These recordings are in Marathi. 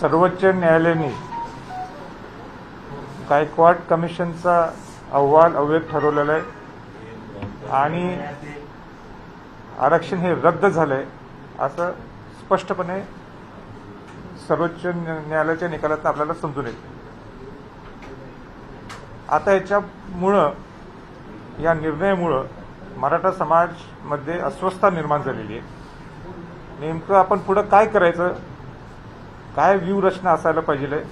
सर्वोच्च न्यायालयाने गायकवाड कमिशनचा अहवाल अवैध ठरवलेला आहे आणि आरक्षण हे रद्द झालंय असं स्पष्टपणे सर्वोच्च न्यायालयाच्या निकालात आपल्याला समजून येते. आता याच्यामुळं या निर्णयामुळं मराठा समाजमध्ये अस्वस्थता निर्माण झालेली आहे. नेमकं आपण पुढं काय करायचं, काय व्यूहरचना असायला पाहिजे,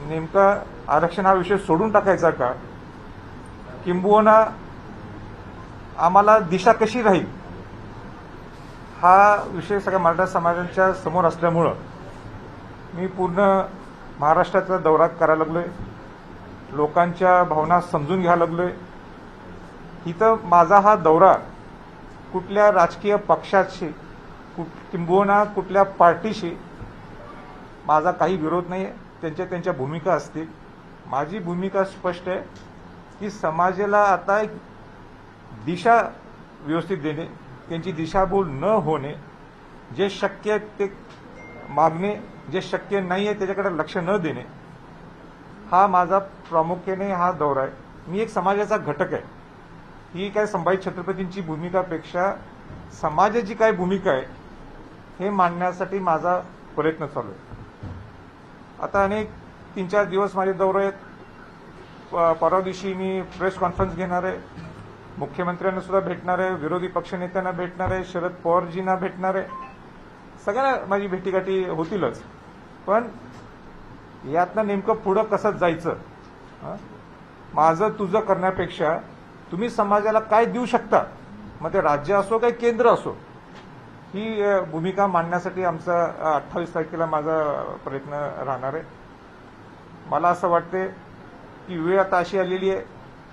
नेमका आरक्षण हा विषय सोडून टाकायचा का, किंबहुना आम्हाला दिशा कशी राहील हा विषय सगळ्या मराठा समाजाच्या समोर असल्यामुळं मी पूर्ण महाराष्ट्राचा दौरा करायला लागलोय, लोकांच्या भावना समजून घ्यायला लागलोय. इथं माझा हा दौरा कुठल्या राजकीय पक्षाशी किंबहुना कुठल्या पार्टीशी माझा काही विरोध नाही आहे. त्यांच्या भूमिका असतील. माझी भूमिका स्पष्ट आहे की समाजाला आता एक दिशा व्यवस्थित देणे, त्यांची दिशाभूल न होणे, जे शक्य ते मागणे, जे शक्य नाही आहे त्याच्याकडे लक्ष न देणे, हा माझा प्रामुख्याने हा दौरा आहे. मी एक समाजाचा घटक आहे. ही काय संभाजी छत्रपतींची भूमिकापेक्षा समाजाची काय भूमिका आहे हे मांडण्यासाठी माझा प्रयत्न चालू आहे. आता अनेक 3-4 दिवस माझे दौरे आहेत. परवा दिवशी मी प्रेस कॉन्फरन्स घेणार आहे, मुख्यमंत्र्यांना सुद्धा भेटणार आहे, विरोधी पक्षनेत्यांना भेटणार आहे, शरद पवारजींना भेटणार आहे. सगळ्यांना माझी भेटीगाठी होतीलच. पण यातनं नेमकं पुढं कसं जायचं, माझं तुझं करण्यापेक्षा तुम्ही समाजाला काय देऊ शकता, मग ते राज्य असो काही केंद्र असो, ही भूमिका मांडण्यासाठी आमचा 28 तारखेला माझा प्रयत्न राहणार आहे. मला असं वाटते की वेळ आता अशी आलेली आहे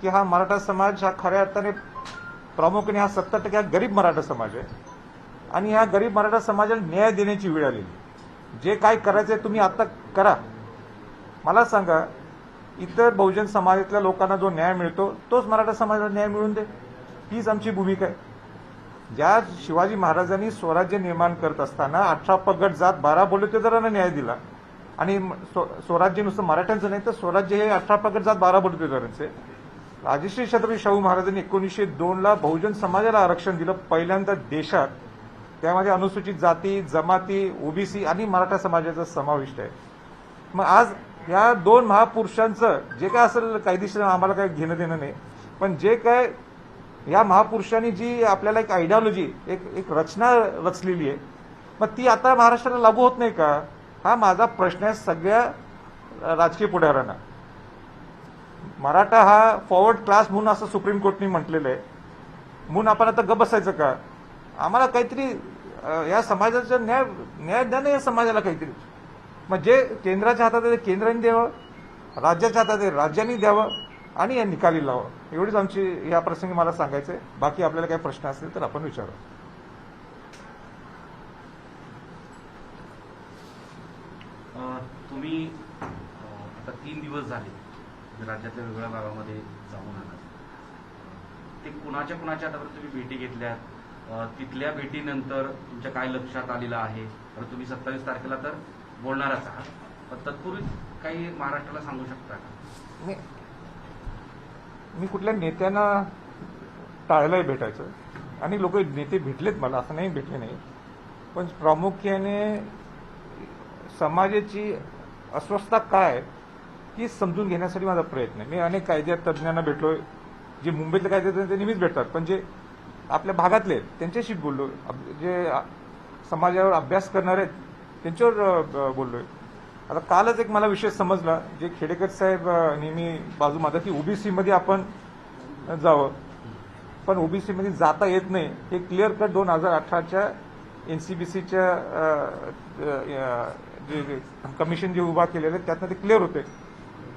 की हा मराठा समाज हा खऱ्या अर्थाने प्रामुख्याने हा 70% हा गरीब मराठा समाज आहे आणि ह्या गरीब मराठा समाजाला न्याय देण्याची वेळ आलेली. जे काय करायचंय तुम्ही आता करा. मला सांगा, इतर बहुजन समाजातल्या लोकांना जो न्याय मिळतो तोच मराठा समाजाला न्याय मिळून दे, हीच आमची भूमिका आहे. ज्या शिवाजी महाराजांनी स्वराज्य निर्माण करत असताना 18 पगड जात 12 बलुतेदारांना न्याय दिला आणि स्वराज्य नुसतं मराठ्यांचं नाही तर स्वराज्य हे 18 पगड जात 12 बलुतेदारांचे. राजश्री छत्रपती शाहू महाराजांनी 1902ला बहुजन समाजाला आरक्षण दिलं पहिल्यांदा देशात. त्यामध्ये अनुसूचित जाती, जमाती, ओबीसी आणि मराठा समाजाचा समाविष्ट आहे. मग आज या 2 महापुरुषांचं जे काय असेल कायदेशीर आम्हाला काही घेणं देणं नाही, पण जे काय या महापुरुषांनी जी आपल्याला एक आयडिओलॉजी एक रचना रचलेली आहे, मग ती आता महाराष्ट्राला लागू होत नाही का, हा माझा प्रश्न आहे सगळ्या राजकीय पुढाऱ्यांना. मराठा हा फॉरवर्ड क्लास म्हणून असं सुप्रीम कोर्टने म्हटलेलं आहे, म्हणून आपण आता गप्प बसायचं का? आम्हाला काहीतरी या समाजाचा न्याय द्या ना या समाजाला काहीतरी. मग जे केंद्राच्या हातात आहे ते केंद्राने द्यावं, राज्याच्या हातात आहे राज्यांनी द्यावं आणि या निकाली लावावं. एवढीच आमची या प्रसंगी मला सांगायचं आहे. बाकी आपल्याला काही प्रश्न असतील तर आपण विचारू. तुम्ही आता 3 दिवस झाले राज्यातल्या वेगवेगळ्या भागामध्ये जाऊन आलात. ते कुणाच्या आतापर्यंत तुम्ही भेटी घेतल्यात, तिथल्या भेटीनंतर तुमच्या काय लक्षात आलेलं आहे? तर तुम्ही 27 तारखेला तर बोलणारच आहात, पण तत्पूर्वी काही महाराष्ट्राला सांगू शकता का? मी कुठल्या नेत्यांना टाळलंय भेटायचं आणि लोक नेते भेटलेत मला, असं नाही भेटले नाही, पण प्रामुख्याने समाजाची अस्वस्थता काय ही समजून घेण्यासाठी माझा प्रयत्न आहे. मी अनेक कायदे तज्ज्ञांना भेटलोय, जे मुंबईतले कायदे ते नेहमीच भेटतात, पण जे आपल्या भागातले त्यांच्याशी बोललो, जे समाजावर अभ्यास करणारे आहेत त्यांच्यावर बोललोय. आता कालच एक मला विषय समजला, जे खेडेकर साहेब नेहमी बाजू मारतात की ओबीसीमध्ये आपण जावं, पण ओबीसीमध्ये जाता येत नाही हे क्लिअर कट 2018च्या एनसीबीसीच्या जे कमिशन जे उभा केलेलं आहे त्यातनं ते क्लिअर होते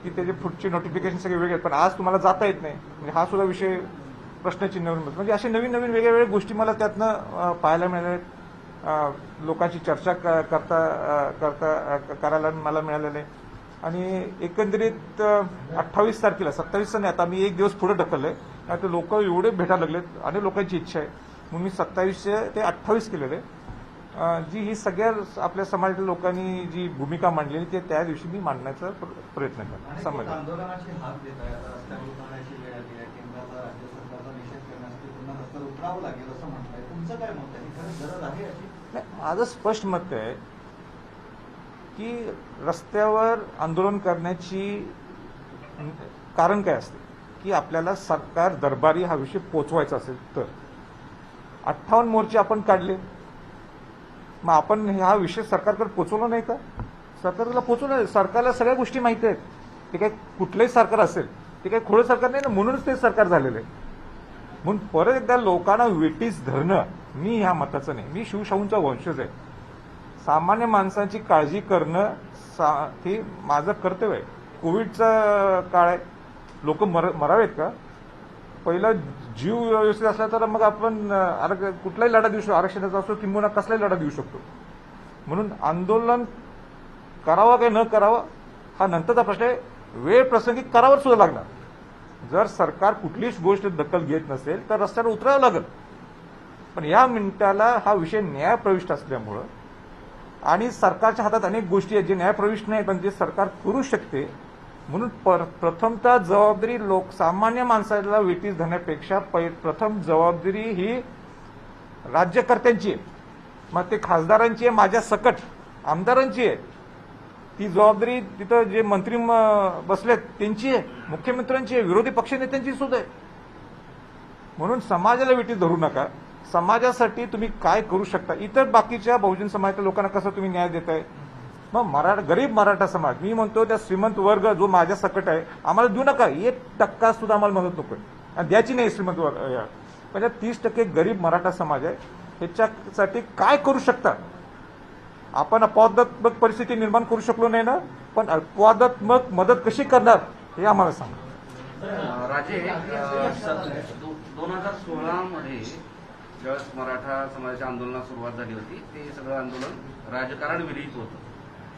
की त्याचे पुढचे नोटिफिकेशन सगळे वेगळे आहेत, पण आज तुम्हाला जाता येत नाही. म्हणजे हा सुद्धा विषय प्रश्नचिन्ह म्हणजे असे नवीन नवीन वेगळ्या वेगळ्या गोष्टी मला त्यातनं पाहायला मिळाल्या. लोकांची चर्चा करायला मला मिळालेलं आहे आणि एकंदरीत 28 तारखेला 27 नाही, आता मी एक दिवस पुढे ढकललंय. आता लोक एवढे भेटायला लागलेत, अनेक लोकांची इच्छा आहे म्हणून मी 27 ते 28 केलेले. जी ही सगळ्या आपल्या समाजातील लोकांनी जी भूमिका मांडलेली ते त्या दिवशी मी मांडण्याचा प्रयत्न करणार आणि समाज आंदोलनाची हाक देत आहे. आता रस्त्यावर उतरण्याची वेळ आली आहे. केंद्राचा राज्य सरकारचा निषेध करण्यासाठी पुन्हा रस्त्यावर उतरावं लागेल असं म्हणताय. तुमचं काय मत आहे? खरंच गरज आहे याची? नाही, माझं स्पष्ट मत आहे की रस्त्यावर आंदोलन करण्याची कारण काय असते की आपल्याला सरकार दरबारी हा विषय पोचवायचा असेल तर 58 मोर्चे आपण काढले, मग आपण हा विषय सरकारकडे पोचवला नाही का? सरकारला पोचवलं. सरकारला सगळ्या गोष्टी माहिती आहेत. ते काही कुठलंही सरकार असेल ते काही खोडं सरकार नाही ना, म्हणूनच ते सरकार झालेलं आहे. म्हणून परत एकदा लोकांना वेटीस धरणं मी ह्या मताचं नाही. मी शिवशाहूंचा वंशज आहे. सामान्य माणसांची काळजी करणं हे माझं कर्तव्य आहे. कोविडचा काळ आहे, लोक मरावेत का? पहिला जीव व्यवस्थित असला तर मग आपण कुठलाही लढा देऊ शकतो, आरक्षणाचा असो किंवा कसलाही लढा देऊ शकतो. म्हणून आंदोलन करावं काय न करावं हा नंतरचा प्रश्न आहे. वेळ प्रसंगी करावर सुद्धा लागणार. जर सरकार कुठलीच गोष्ट दखल घेत नसेल तर रस्त्यावर उतरावं लागेल. पण या मिनिटाला हा विषय न्यायप्रविष्ट असल्यामुळं आणि सरकारच्या हातात अनेक गोष्टी आहेत जे न्यायप्रविष्ट नाही पण जे सरकार करू शकते, म्हणून प्रथमतः जबाबदारी सामान्य माणसाला वेटीस धरण्यापेक्षा प्रथम जबाबदारी ही राज्यकर्त्यांची आहे. मग ते खासदारांची आहे, माझ्या सकट आमदारांची आहे. ती जबाबदारी तिथं जे मंत्री बसलेत त्यांची आहे, मुख्यमंत्र्यांची आहे, विरोधी पक्षनेत्यांची सुद्धा आहे. म्हणून समाजाला वेटीस धरू नका. समाजासाठी तुम्ही काय करू शकता, इतर बाकीच्या बहुजन समाजाच्या लोकांना कसं तुम्ही न्याय देताय. मग गरीब मराठा समाज, मी म्हणतो त्या श्रीमंत वर्ग जो माझ्या सकट आहे आम्हाला देऊ नका, 1% सुद्धा आम्हाला मदत नको आणि द्यायची नाही श्रीमंत वर्ग. म्हणजे 30% गरीब मराठा समाज आहे. ह्याच्यासाठी काय करू शकता आपण? अपवादात्मक परिस्थिती निर्माण करू शकलो नाही ना, पण अपवादात्मक मदत कशी करणार हे आम्हाला सांगा. राजे 2016 मध्ये ज्यावेळेस मराठा समाजाच्या आंदोलनाला सुरुवात झाली होती ते सगळं आंदोलन राजकारण विरहित होतं.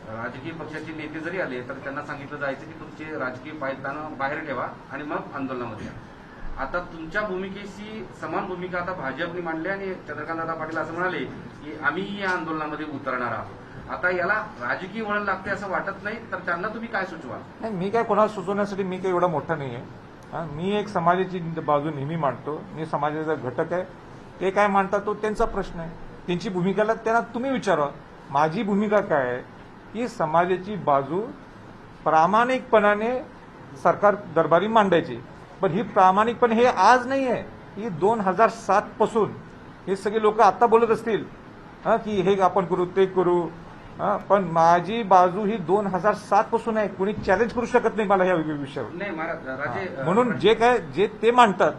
राजकीय पक्षाचे नेते जरी आले तर त्यांना सांगितलं जायचं की तुमचे राजकीय पायदान बाहेर ठेवा आणि मग आंदोलनामध्ये या. आता तुमच्या भूमिकेशी समान भूमिका आता भाजपने मांडली आणि चंद्रकांतदादा पाटील असं म्हणाले की आम्ही या आंदोलनामध्ये उतरणार आहोत. आता याला राजकीय वळण लागते असं वाटत नाही, तर त्यांना तुम्ही काय सुचवाल? नाही, मी काय कोणाला सुचवण्यासाठी मी काही एवढा मोठा नाही आहे. मी एक समाजाची बाजू नेहमी मांडतो. मी समाजाचा घटक आहे. ते काय मांडतात तो त्यांचा प्रश्न आहे. त्यांची भूमिकाला त्यांना तुम्ही विचारा. माझी भूमिका काय आहे की समाजाची बाजू प्रामाणिकपणाने सरकार दरबारी मांडायची. पण ही प्रामाणिकपणे हे आज नाही आहे, ही 2007 पासून हे सगळे लोक आता बोलत असतील की हे आपण करू ते करू. पण माझी बाजू ही 2007 पासून आहे. कोणी चॅलेंज करू शकत नाही मला या विषयावर. म्हणून जे ते मांडतात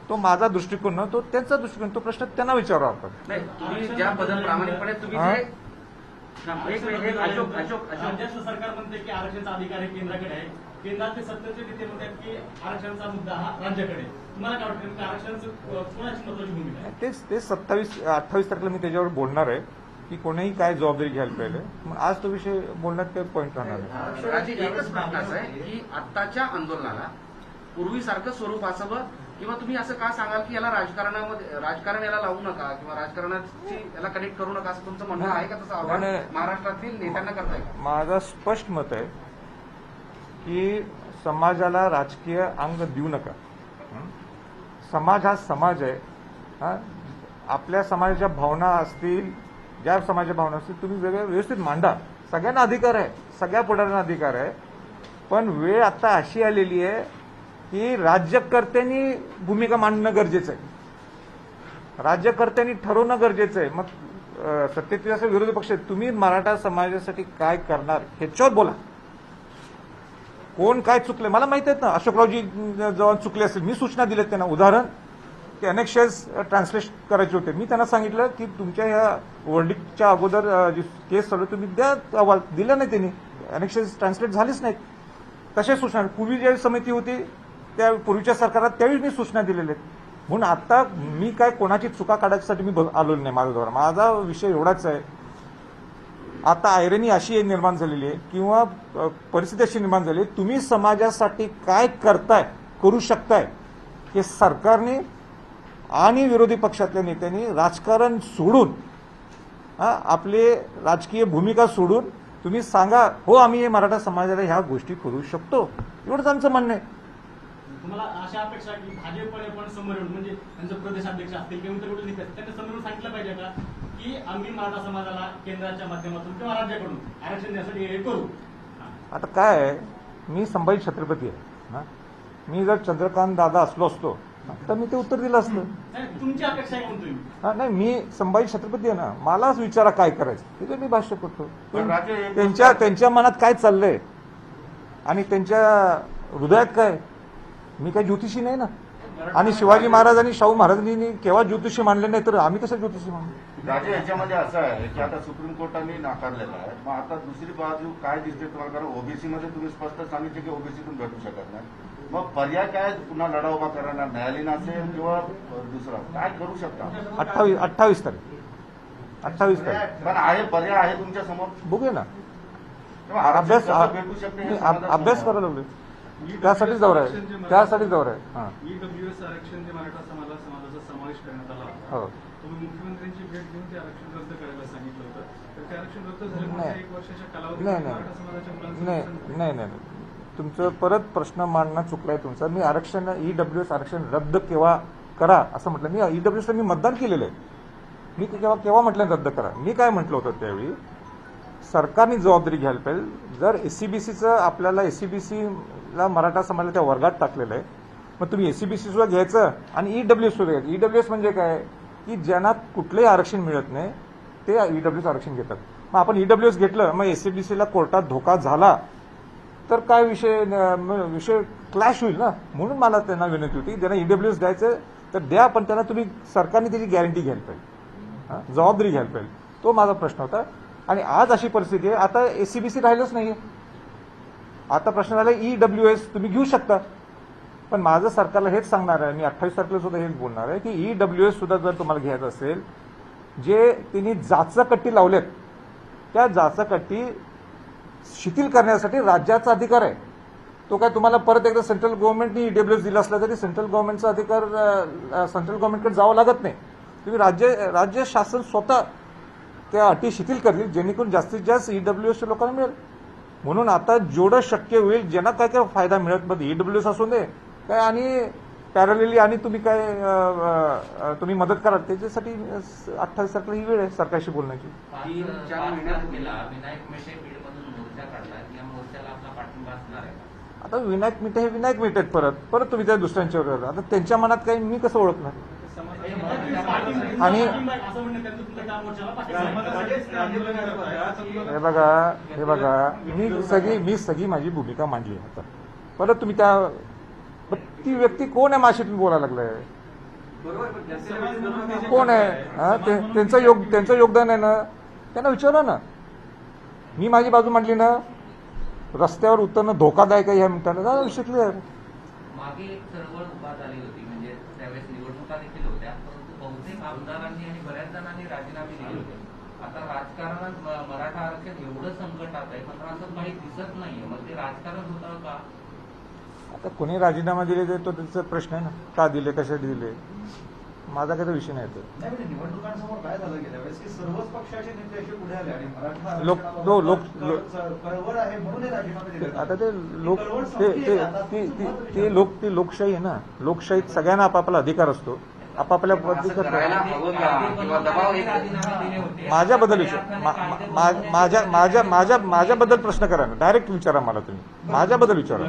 तो माझा दृष्टिकोन न, तो त्यांचा दृष्टिकोन. तो प्रश्न त्यांना विचारू आपण. तुम्ही ज्या पद्धतीने प्रामाणिकपणे तुम्ही राज्याचं सरकार म्हणते की आरक्षणाचा अधिकार हे केंद्राकडे आहे. केंद्राचे सत्तेचे नेते म्हणतात की आरक्षणाचा मुद्दा हा राज्याकडे. तुम्हाला काय वाटतं की आरक्षणाचं कोणाची महत्वाची भूमिका आहे? ते 27-28 तारखेला मी त्याच्यावर बोलणार आहे की कोणीही काय जबाबदारी घ्यायला पाहिजे. मग आज तो विषय बोलण्यात काही पॉईंट राहणार नाही. राजे, एकच प्रश्न असा आहे की आत्ताच्या आंदोलनाला पूर्वीसारखं स्वरूप असावं किंवा तुम्ही असं का सांगाल की याला राजकारण याला लावू नका किंवा राजकारणाची याला कनेक्ट करू नका असं तुमचं म्हणणं आहे का? तसं आव्हान महाराष्ट्रातील नेत्यांना करताय का? माझं स्पष्ट मत आहे की समाजाला राजकीय अंग देऊ नका. समाज हा समाज आहे. आपल्या समाजाच्या भावना असतील, ज्या समाजाच्या भावना असतील तुम्ही वेगळ्या व्यवस्थित मांडा. सगळ्यांना अधिकार आहे, सगळ्या पुढाऱ्यांना अधिकार आहे. पण वेळ आता अशी आलेली आहे की राज्यकर्त्यांनी भूमिका मांडणं गरजेचं आहे. राज्यकर्त्यांनी ठरवणं गरजेचं आहे. मग सत्तेतील असं विरोधी पक्ष तुम्ही मराठा समाजासाठी काय करणार ह्याच्यावर बोला. कोण काय चुकले मला माहित आहेत ना. अशोकरावजी जेव्हा चुकले असेल मी सूचना दिल्यात त्यांना. उदाहरण की अनेक्शन्स ट्रान्सलेट करायचे होते. मी त्यांना सांगितलं की तुमच्या ह्या वर्ल्डिकच्या अगोदर जी केस चालू तुम्ही द्या. अहवाल दिला नाही त्यांनी. अनेक्शन्स ट्रान्सलेट झालीच नाहीत. तशा सूचना पूर्वी ज्यावेळी समिती होती त्या पूर्वीच्या सरकारात त्यावेळी मी सूचना दिलेल्या आहेत. म्हणून आता मी काय कोणाची चुका काढायसाठी मी आलो नाही. माझा विषय एवढाच आहे. आता आयरनी अशी निर्माण झालेली आहे किंवा परिस्थिती अशी निर्माण झाली आहे, तुम्ही समाजासाठी काय करताय करू शकताय हे सरकारने आणि विरोधी पक्षातल्या नेत्यांनी राजकारण सोडून आपले राजकीय भूमिका सोडून तुम्ही सांगा, हो आम्ही मराठा समाजाला ह्या गोष्टी करू शकतो, एवढंच आमचं म्हणणं आहे. तुम्हाला अशा अपेक्षा की भाजपने पण समोर येऊन म्हणजे त्यांचे प्रदेशाध्यक्ष असतील किंवा इतर कुठले नेते असतील, त्यांनी समोर येऊन सांगितलं पाहिजे का की आम्ही मराठा समाजाला केंद्राच्या माध्यमातून किंवा राज्याकडून आरक्षण देण्यासाठी हे करू. आता काय आहे, मी संभाजी छत्रपती आहे ना, मी जर चंद्रकांत दादा असलो असतो तर मी ते उत्तर दिलं असतं. नाही, तुमची अपेक्षा आहे म्हणतो मी. नाही, मी संभाजी छत्रपती आहे ना, मलाच विचारा काय करायचं तिथे मी भाष्य करतो. पण राजे- त्यांच्या मनात काय चाललंय आणि त्यांच्या हृदयात काय. मी काय ज्योतिषी नाही ना, आणि शिवाजी महाराज आणि शाहू महाराजांनी केव्हा ज्योतिषी मानले नाही, तर आम्ही कसं ज्योतिषी मानलो. राजे, याच्यामध्ये असं आहे की आता सुप्रीम कोर्टाने नाकारलेलं आहे. मग आता दुसरी बाजू काय दिसते तुम्हाला, कारण ओबीसी मध्ये तुम्ही स्पष्ट सांगितले की ओबीसीतून भेटू शकत नाही. मग पर्याय काय, पुन्हा लढा उभा करणार, न्यायालयीन असेल किंवा दुसरा काय करू शकता? 28 तारीख पण आहे, पर्याय आहे तुमच्या समोर. बघूया ना, तेव्हा आरक्षण अभ्यास कसं भेटू शकते हे समाजात अभ्यास समोर. करायला लागलोय. त्यासाठीच दौरा आहे, त्यासाठीच दौरा आहे. हां, ईडब्ल्यूएस आरक्षण जे मराठा समाजाचा समावेश करण्यात आला होता, हो. तुम्ही मुख्यमंत्र्यांची भेट घेऊन ते आरक्षण रद्द करायला सांगितलं होतं. तर ते आरक्षण रद्द झाल्यामुळे नाही. 1 वर्षाच्या नाही कालावधीमध्ये नाही मराठा समाजाच्या मुलांचं नाही नुकसान झालं. नाही नाही तुमचं परत प्रश्न मांडणं चुकलाय तुमचा. मी आरक्षण ईडब्ल्यूएस आरक्षण रद्द केव्हा करा असं म्हटलं. मी ईडब्ल्यूएसला मी मतदान केलेलं आहे. मी केव्हा म्हटलं रद्द करा. मी काय म्हटलं होतं त्यावेळी, सरकारने जबाबदारी घ्यायला पाहिजे. जर एससीबीसीचं आपल्याला एससीबीसीला मराठा समाजाला त्या वर्गात टाकलेलं आहे, मग तुम्ही एससीबीसी सुद्धा घ्यायचं आणि ईडब्ल्यूएस सुद्धा घ्यायचं. ईडब्ल्यूएस म्हणजे काय की ज्यांना कुठलंही आरक्षण मिळत नाही ते ईडब्ल्यूएस आरक्षण घेतात. मग आपण ईडब्ल्यूएस घेतलं, मग एससीबीसीला कोर्टात धोका झाला तर काय विषय क्लॅश होईल ना. म्हणून मला त्यांना विनंती होती, ज्यांना ईडब्ल्यूएस द्यायचं तर द्या, पण त्यांना तुम्ही सरकारने त्याची गॅरंटी घ्यायला पाहिजे, जबाबदारी घ्यायला पाहिजे. तो माझा प्रश्न होता. आणि आज अशी परिस्थिती आहे, आता एससीबीसी राहिलंच नाहीये. आता प्रश्न झाला ईडब्ल्यूएस तुम्ही घेऊ शकता, पण माझं सरकारला हेच सांगणार आहे, मी 28 तारखेला सुद्धा हेच बोलणार आहे की ईडब्ल्यूएस सुद्धा जर तुम्हाला घ्यायचं असेल, जे त्यांनी जाचकट्टी लावल्यात त्या जाचकट्टी शिथिल करण्यासाठी राज्याचा अधिकार आहे. तो काय तुम्हाला परत एकदा सेंट्रल गव्हर्नमेंटनी ईडब्ल्यूएस दिला असला तरी सेंट्रल गव्हर्नमेंटचा अधिकार सेंट्रल गव्हर्नमेंटकडे जावं लागत नाही. तुम्ही राज्य शासन स्वतः त्या अटी शिथिल करतील जेणेकरून जास्तीत जास्त ईडब्ल्यूएसच्या लोकांना मिळेल. म्हणून आता जेवढं शक्य होईल ज्यांना काय काय फायदा मिळत मग ईडब्ल्यूएस असू दे काय, आणि पॅरलली आणि तुम्ही काय तुम्ही मदत करा, त्याच्यासाठी 28 तारखेला ही वेळ आहे सरकारशी बोलण्याची. 3-4 महिन्यात विनायक मेटे बीडमधून मोर्चा काढला, या मोर्चाला आपला पाठिंबा असणार आहे. आता विनायक मेटे हे विनायक मेटे आहेत, परत तुम्ही त्या दुसऱ्यांच्यावर आता त्यांच्या मनात काही मी कसं ओळखणार. आणि असं म्हणणं त्यांचं तुमच्या त्या मोर्चाला पाठिंबा आहे. हे बघा मी सगळी माझी भूमिका मांडली आता. परत तुम्ही ती व्यक्ती कोण आहे माशीतून बोलायला लागलाय, कोण आहे, त्यांचं योगदान आहे ना, त्यांना विचारा ना. मी माझी बाजू मांडली ना, रस्त्यावर उतरणं धोकादायक आहे ह्या मिनिटाला विषय क्लिअर. मागे एक चळवळ उभा झाली होती, म्हणजे त्यावेळेस निवडणुका देखील होत्या, परंतु बहुतेक आमदारांनी आणि बऱ्याच जणांनी राजीनामे दिले होते. आता राजकारणात मराठा आरक्षण एवढं संकटात आहे, मात्र असं काही दिसत नाहीये. मग ते राजकारण होतं का? आता कोणी राजीनामा दिले तो त्यांचा प्रश्न आहे ना, का दिले, कशासाठी दिले, माझा काही विषय नाही. नाही म्हणजे निवडणुकांसमोर काय झालं गेल्या वेळेस की सर्वच पक्षाचे नेते असे पुढे आले आणि मराठा कळवळ आहे म्हणून हे राजीनामे दिले. आता ते लोकशाही आहे ना. लोकशाहीत सगळ्यांना आपापला अधिकार असतो, आपापल्या असं करायला हवं का किंवा दबाव येतो? राजीनामे दिले होते. माझ्याबद्दल माझ्याबद्दल प्रश्न करा ना, डायरेक्ट विचारा मला तुम्ही, माझ्याबद्दल विचारा.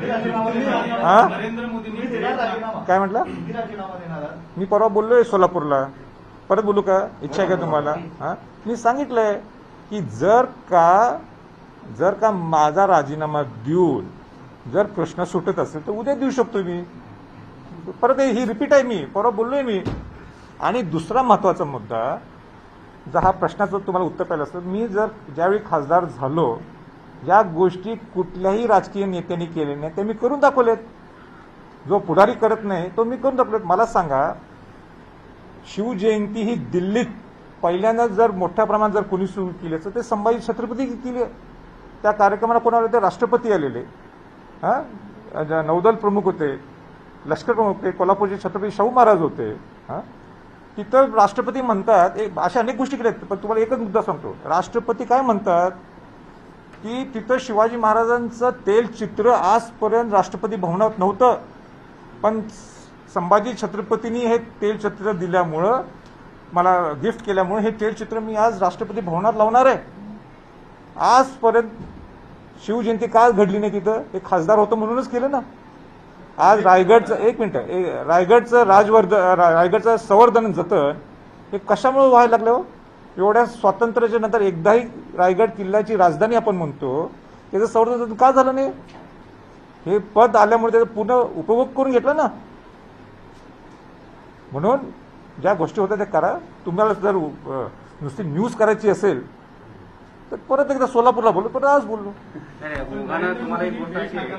हा नरेंद्र मोदींनी तुम्ही दिला राजीनामा. काय म्हटलं? किती राजीनामा देणार आहात? मी परवा बोललोय सोलापूरला, परत बोलू का, इच्छा आहे का तुम्हाला? हा, मी सांगितलंय की जर का माझा राजीनामा देऊन जर प्रश्न सुटत असेल तर उद्या देऊ शकतो मी. परत ही रिपीट आहे, मी परवा बोललोय मी. आणि दुसरा महत्वाचा मुद्दा, जर हा प्रश्नाचं तुम्हाला उत्तर पाहिलं असतं, मी जर ज्यावेळी खासदार झालो, या गोष्टी कुठल्याही राजकीय नेत्यांनी केल्या नाही, ते मी करून दाखवलेत. जो पुढारी करत नाही तो मी करून दाखवलेत. मला सांगा, शिवजयंती ही दिल्लीत पहिल्यांदा जर मोठ्या प्रमाणात जर कोणी सुरू केली असतं ते संभाजी छत्रपती केली. त्या कार्यक्रमाला कोणाला होते? राष्ट्रपती आलेले, नौदल प्रमुख होते, लष्कर प्रमुख होते, कोल्हापूरचे छत्रपती शाहू महाराज होते. तिथं राष्ट्रपती म्हणतात अशा अनेक गोष्टी केल्या आहेत, पण तुम्हाला एकच मुद्दा सांगतो. राष्ट्रपती काय म्हणतात की तिथं शिवाजी महाराजांचं तेलचित्र आजपर्यंत राष्ट्रपती भवनात नव्हतं, पण संभाजी छत्रपतींनी हे तेलचित्र दिल्यामुळं, मला गिफ्ट केल्यामुळे हे तेलचित्र मी आज राष्ट्रपती भवनात लावणार आहे. आजपर्यंत शिवजयंती का घडली नाही तिथं? हे खासदार होतं म्हणूनच केलं ना. आज रायगडचं रायगडचं संवर्धन जतन हे कशामुळे व्हायला लागलं? एवढ्या स्वातंत्र्याच्या नंतर एकदाही रायगड किल्ल्याची राजधानी आपण म्हणतो, त्याचं संवर्धन जतन का झालं नाही? हे पद आल्यामुळे त्याचा पूर्ण उपभोग करून घेतला ना. म्हणून ज्या गोष्टी होत्या त्या करा. तुम्हाला जर नुसती न्यूज करायची असेल तर परत एकदा सोलापूरला बोललो, परत आज बोललो. तुम्हाला एक गोष्ट अशी आहे की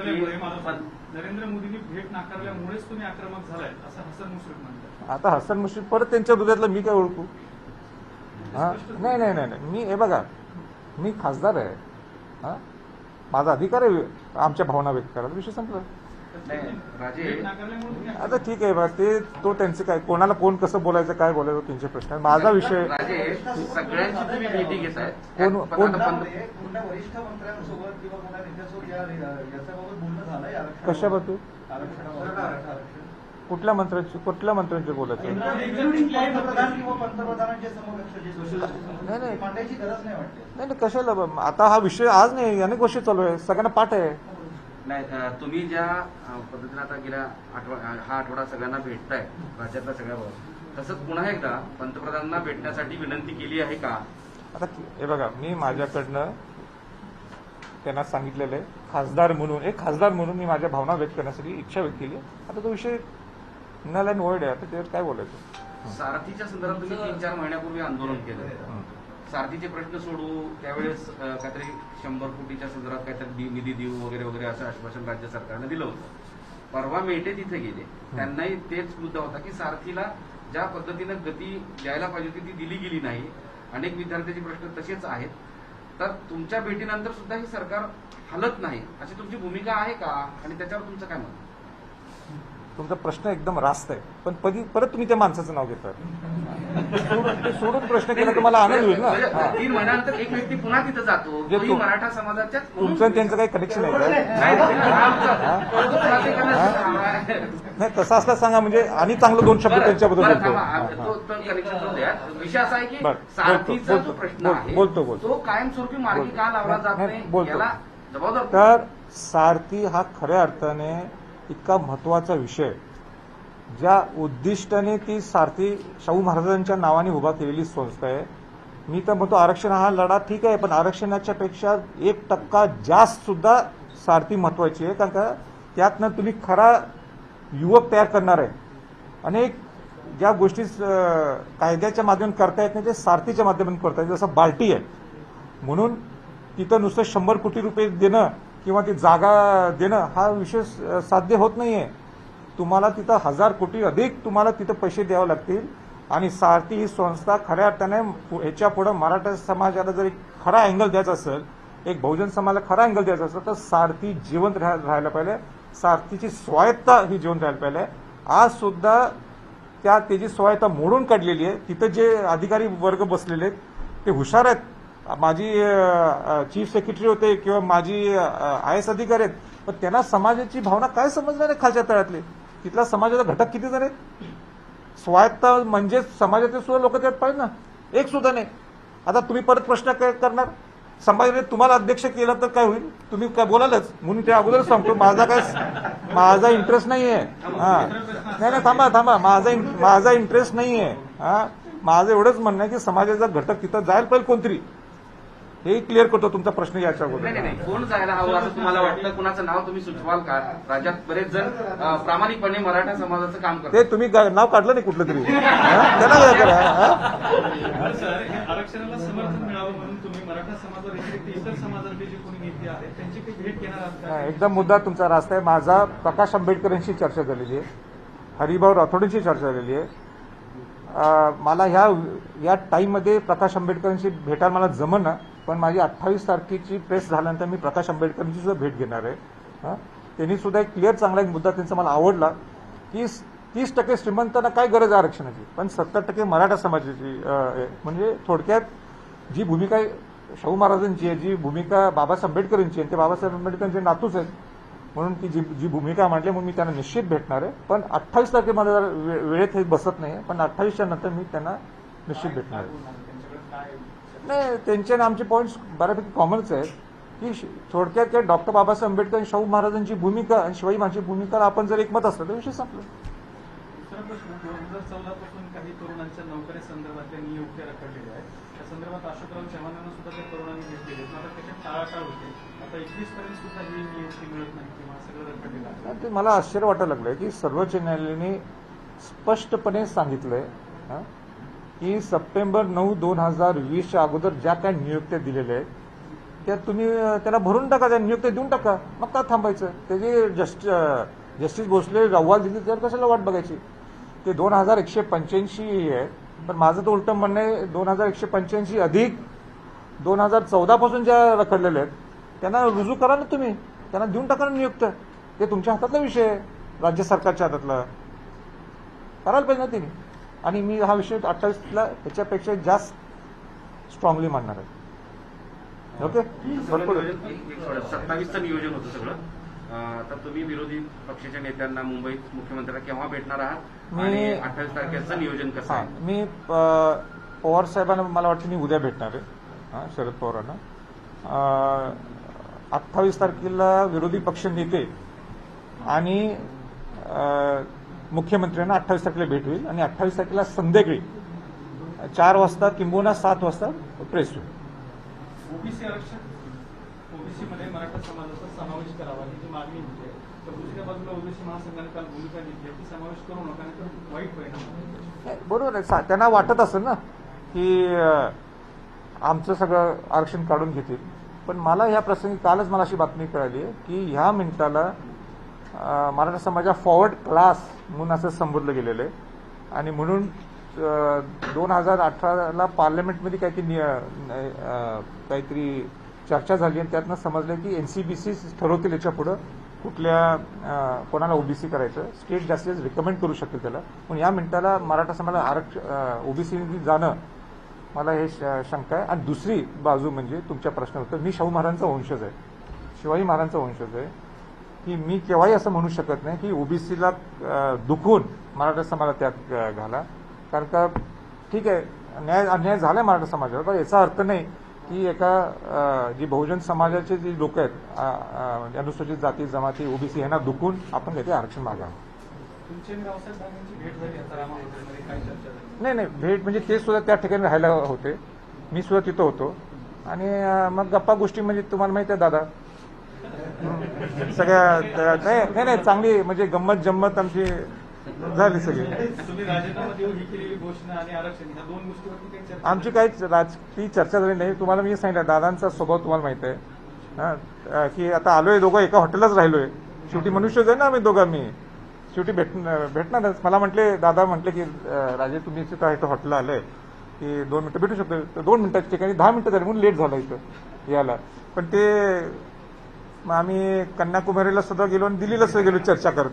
नरेंद्र मोदींनी भेट नाकारल्यामुळेच तुम्ही आक्रमक झालाय असं हसन मुश्रीफ म्हणतात. आता हसन मुश्रीफ परत त्यांच्या दुधातलं मी काय ओळखू? हा, नाही नाही नाही नाही. मी हे बघा, मी खासदार आहे, हा, माझा अधिकार आहे आमच्या भावना व्यक्त करायला. विषय संपला. राजे आता ठीक आहे बा, ते तो त्यांचे काय, कोणाला कोण कसं बोलायचं काय बोलायचं त्यांचे प्रश्न आहे. माझा विषय राजे सगळ्यांची तुम्ही भेटी घेताय. कोण- कुठल्या वरिष्ठ मंत्र्यांसोबत किंवा कुठल्या नेत्यासोबत याच्याबाबत बोलणं झालंय कशाबद्दल? आरक्षणाबाबत कुठल्या मंत्र्यांचे बोलायचं? पंतप्रधान किंवा पंतप्रधानांच्या समकक्ष जे नाही, नाही. मांडायची गरज नाही वाटते. नाही नाही, कशाला बा? आता हा विषय आज नाही, अनेक गोष्टी चालू आहे, सगळ्यांना पाठ आहे. नाही, तुम्ही ज्या पद्धतीने आता गेल्या हा आठवडा सगळ्यांना भेटताय राज्यातल्या सगळ्यावर, तसंच पुन्हा एकदा पंतप्रधानांना भेटण्यासाठी विनंती केली आहे का? आता हे बघा, मी माझ्याकडनं त्यांना सांगितलेलं आहे, खासदार म्हणून मी माझ्या भावना व्यक्त करण्यासाठी इच्छा व्यक्त केली. आता तो विषय नल अँड वर्ड आहे, आता त्यावर काय बोलायचं? सारथीच्या संदर्भात तुम्ही 3-4 महिन्यापूर्वी आंदोलन केलं. सारथीचे प्रश्न सोडू, त्यावेळेस काहीतरी 100 कोटीच्या संदर्भात काहीतरी निधी देऊ वगैरे वगैरे असं आश्वासन राज्य सरकारनं दिलं होतं. परवा मेटे तिथे गेले, त्यांनाही तेच मुद्दा होता की सारथीला ज्या पद्धतीनं गती द्यायला पाहिजे होती ती दिली गेली नाही. अनेक विद्यार्थ्यांचे प्रश्न तसेच आहेत. तर तुमच्या भेटीनंतर सुद्धा हे सरकार हलत नाही अशी तुमची भूमिका आहे का, आणि त्याच्यावर तुमचं काय मत? तुमचा प्रश्न एकदम रास्त आहे, पण परत तुम्ही त्या माणसाचं नाव घेता. ते सोडून प्रश्न केला तर मला आनंद होईल ना. 3 महिन्यानंतर एक व्यक्ती पुन्हा तिथं जातो, जे तोही मराठा समाजाच्या. तुमचं आणि त्यांचं काही कनेक्शन आहे का? नाही, तसं असला सांगा म्हणजे, आणि चांगलं 2 शब्द त्यांच्याबद्दल कनेक्शन द्या. विषय असा आहे की बरं, सारथीचा जो प्रश्न आहे बोलतो. तो कायमस्वरूपी मार्गी का लावला जात नाही, नाही बोलतो. याला जबाबदार तर सारथी हा खऱ्या अर्थाने इतका महत्वाचा विषय, ज्या उद्दिष्टाने ती सारथी शाहू महाराजांच्या नावाने उभा केलेली संस्था आहे. मी तर म्हणतो आरक्षण हा लढा ठीक आहे, पण आरक्षणाच्या पेक्षा 1% जास्त सुद्धा सारथी महत्वाची आहे, कारण का त्यातनं तुम्ही खरा युवक तयार करणार आहे. अनेक ज्या गोष्टी कायद्याच्या माध्यमातून करता येत नाही ते सारथीच्या माध्यमातून करता येत. जसं बार्टी आहे, म्हणून तिथं नुसतं 100 कोटी रुपये देणं किंवा ती जागा देणं हा विषय साध्य होत नाहीये. तुम्हाला तिथं 1000 कोटी अधिक तुम्हाला तिथं पैसे द्यावे लागतील. आणि सारथी ही संस्था खऱ्या अर्थाने ह्याच्या पुढे मराठा समाजाला जर एक खरा अँगल द्यायचा असेल, एक बहुजन समाजाला खरा अँगल द्यायचा असेल, तर सारथी जिवंत राहायला पाहिजे. सारथीची स्वायत्ता ही जिवंत राहायला पाहिजे. आज सुद्धा त्याची स्वायत्ता मोडून काढलेली आहे. तिथं जे अधिकारी वर्ग बसलेले आहेत ते हुशार आहेत. माझी चीफ सेक्रेटरी होते किंवा माझी IAS अधिकारी आहेत, पण त्यांना समाजाची भावना काय समजणार आहे? खालच्या तळातले तिथला समाजाचा घटक किती जण आहेत? स्वायत्त म्हणजे समाजाचे सुद्धा लोक त्यात पाहिजे ना, एक सुद्धा नाही. आता तुम्ही परत प्रश्न काय करणार? संभाजीने तुम्हाला अध्यक्ष केलं तर काय होईल? तुम्ही काय बोलालच, म्हणून ते अगोदर सांगतो माझा इंटरेस्ट नाहीये. हा, नाही थांबा, माझा इंटरेस्ट नाहीये. हा, माझं एवढंच म्हणणं आहे की समाजाचा घटक तिथं जायला पाहिजे कोणतरी. हे क्लिअर करतो तुमचा प्रश्न याच्या अगोदर. नाही, कोण जायला हवं असं तुम्हाला वाटतं? कुणाचं नाव तुम्ही सुचवाल का? राज्यात बरेच जण प्रामाणिकपणे मराठा समाजाचं काम करतात. ते तुम्ही नाव काढलं नाही कुठलं तरी, त्यांना काय करा. आरक्षणाला समर्थन मिळावं म्हणून तुम्ही मराठा समाजाव्यतिरिक्त इतर समाजातले जे कोणी नेते आहेत त्यांची काही भेट घेणार आहात का? एकदम मुद्दा तुमचा रास्त आहे. माझा प्रकाश आंबेडकरांशी चर्चा झालेली आहे, हरिभाऊ राठोडांशी चर्चा झालेली आहे. मला या टाईममध्ये प्रकाश आंबेडकरांशी भेटायला मला जमना, पण माझी 28 तारखेची प्रेस झाल्यानंतर मी प्रकाश आंबेडकरांची सुद्धा भेट घेणार आहे. त्यांनी सुद्धा एक क्लिअर चांगला एक मुद्दा त्यांचा मला आवडला की 30% श्रीमंतांना काय गरज आहे आरक्षणाची, पण 70% मराठा समाजाची म्हणजे थोडक्यात जी भूमिका शाहू महाराजांची आहे, जी भूमिका बाबासाहेब आंबेडकरांची आहे, ते बाबासाहेब आंबेडकरांचे नातूच आहेत, म्हणून ती जी भूमिका मांडली म्हणून मी त्यांना निश्चित भेटणार आहे. पण 28 तारखेला मला जरा वेळेत हे बसत नाही, पण 28च्या नंतर मी त्यांना निश्चित भेटणार आहे. नाही, त्यांचे आणि आमचे पॉईंट्स बऱ्यापैकी कॉमनच आहेत की थोडक्यात काय डॉक्टर बाबासाहेब आंबेडकर आणि शाहू महाराजांची भूमिका आणि शिवाजी महाराजांची भूमिका आपण जर एकमत असलं तर विषय संपला. दुसरा प्रश्न 2014 पासून काही तरुणांच्या नोकरी संदर्भातल्या नियुक्त्या रखडलेल्या आहेत. त्या संदर्भात अशोकराव चव्हाणांना सुद्धा त्या तरुणांनी घेतलेले आहेत. आता त्याच्यात टाळाटाळ होते. आता 21 पर्यंत सुद्धा ही नियुक्ती मिळत नाही किंवा सगळं रखडलेलं आहे. ते मला आश्चर्य वाटायला लागलंय की सर्वोच्च न्यायालयाने स्पष्टपणे सांगितलंय की सप्टेंबर 9, 2020च्या अगोदर ज्या काही नियुक्त्या दिलेल्या आहेत त्या तुम्ही त्याला भरून टाका, त्या नियुक्त्या देऊन टाका, मग का थांबायचं. त्याची जस्टिस भोसले अहवाल दिली त्यावर कशाला वाट बघायची. ते 2185 आहे, पण माझं तर उलटं म्हणणं आहे 2185 अधिक 2014 पासून ज्या रखडलेल्या आहेत त्यांना रुजू करा ना तुम्ही, त्यांना देऊन टाका ना नियुक्त. ते तुमच्या हातातला विषय आहे, राज्य सरकारच्या हातातला, करायला पाहिजे ना तिने. आणि मी हा विषय 28ला ह्याच्यापेक्षा जास्त स्ट्रॉंगली मांडणार आहे. ओके, भरपूर 27चं नियोजन होतं सगळं. आता तुम्ही विरोधी पक्षाच्या नेत्यांना मुंबईत मुख्यमंत्र्यांना केव्हा भेटणार आहात आणि 28 तारखेचं नियोजन कसं आहे? मी पवार साहेबांना मला वाटतं मी उद्या भेटणार आहे, शरद पवारांना. 28 तारखेला विरोधी पक्ष नेते आणि मुख्यमंत्र्यांना 28 तारखेला भेट होईल आणि 28 तारखेला संध्याकाळी 4 वाजता किंबहुना 7 वाजता प्रेस होईल. ओबीसी आरक्षण, ओबीसी मध्ये मराठा समाजाचा समावेश करावा ही जी मागणी होती, तर दुसऱ्या बाजूला ओबीसी महासंघाने काल भूमिका घेतली की समावेश करू नका नाही तर वाईट परिणाम. बरोबर आहे, त्यांना वाटत असेल ना की आमचं सगळं आरक्षण काढून घेतील. पण मला ह्या प्रसंगी कालच मला अशी बातमी कळाली आहे की ह्या मिनिटाला मराठा समाजा फॉरवर्ड क्लास म्हणून असं संबोधलं गेलेलं आहे. आणि म्हणून 2018ला पार्लमेंटमध्ये काहीतरी चर्चा झाली आणि त्यातनं समजलं की एनसीबीसी ठरवतील याच्या पुढं कोणाला ओबीसी करायचं. स्टेट जस्टिस रिकमेंड करू शकेल त्याला. पण या मिनिटाला मराठा समाजाला ओबीसी जाणं मला हे शंका आहे. आणि दुसरी बाजू म्हणजे तुमच्या प्रश्न होतं, मी शाहू महाराजांचा वंशज आहे, शिवाजी महाराजांचा वंशज आहे, की मी केव्हाही असं म्हणू शकत नाही की ओबीसीला दुखून मराठा समाजाला त्यात घाला. कारण का ठीक आहे अन्याय झालाय मराठा समाजावर, पण याचा अर्थ नाही की एका जी बहुजन समाजाचे जी लोक आहेत अनुसूचित जाती जमाती ओबीसी यांना दुखून आपण काहीतरी आरक्षण मागावं. तुमची आणि रावसाहेब दानवेंची भेट झाली आता रामा हॉटेलमध्ये, काय चर्चा झाली? नाही भेट म्हणजे ते सुद्धा त्या ठिकाणी राहायला होते, मी सुद्धा तिथं होतो. आणि मग गप्पा गोष्टी म्हणजे तुम्हाला माहिती आहे दादा सगळ्या नाही चांगली म्हणजे गंमत जम्मत आमची झाली सगळी. तुम्ही राजीनामा देऊ ही केलेली घोषणा आणि आरक्षण ह्या दोन गोष्टीवरती काही चर्चा? आमची काहीच राजकीय चर्चा झाली नाही. तुम्हाला मी सांगितलं दादांचा स्वभाव तुम्हाला माहित आहे की आता आलोय दोघं एका हॉटेलच राहिलोय, शेवटी मनुष्यच आहे ना आम्ही दोघं. मी शेवटी भेटणारच. मला म्हटले दादा म्हटले की राजे तुम्ही इथं इथं हॉटेलला आलंय की 2 मिनिटं भेटू शकतो. तर 2 मिनिटाच्या ठिकाणी 10 मिनिटं झाली म्हणून लेट झालं इथं यायला. पण ते आम्ही कन्याकुमारीला सुद्धा गेलो आणि दिल्लीला सुद्धा गेलो चर्चा करत.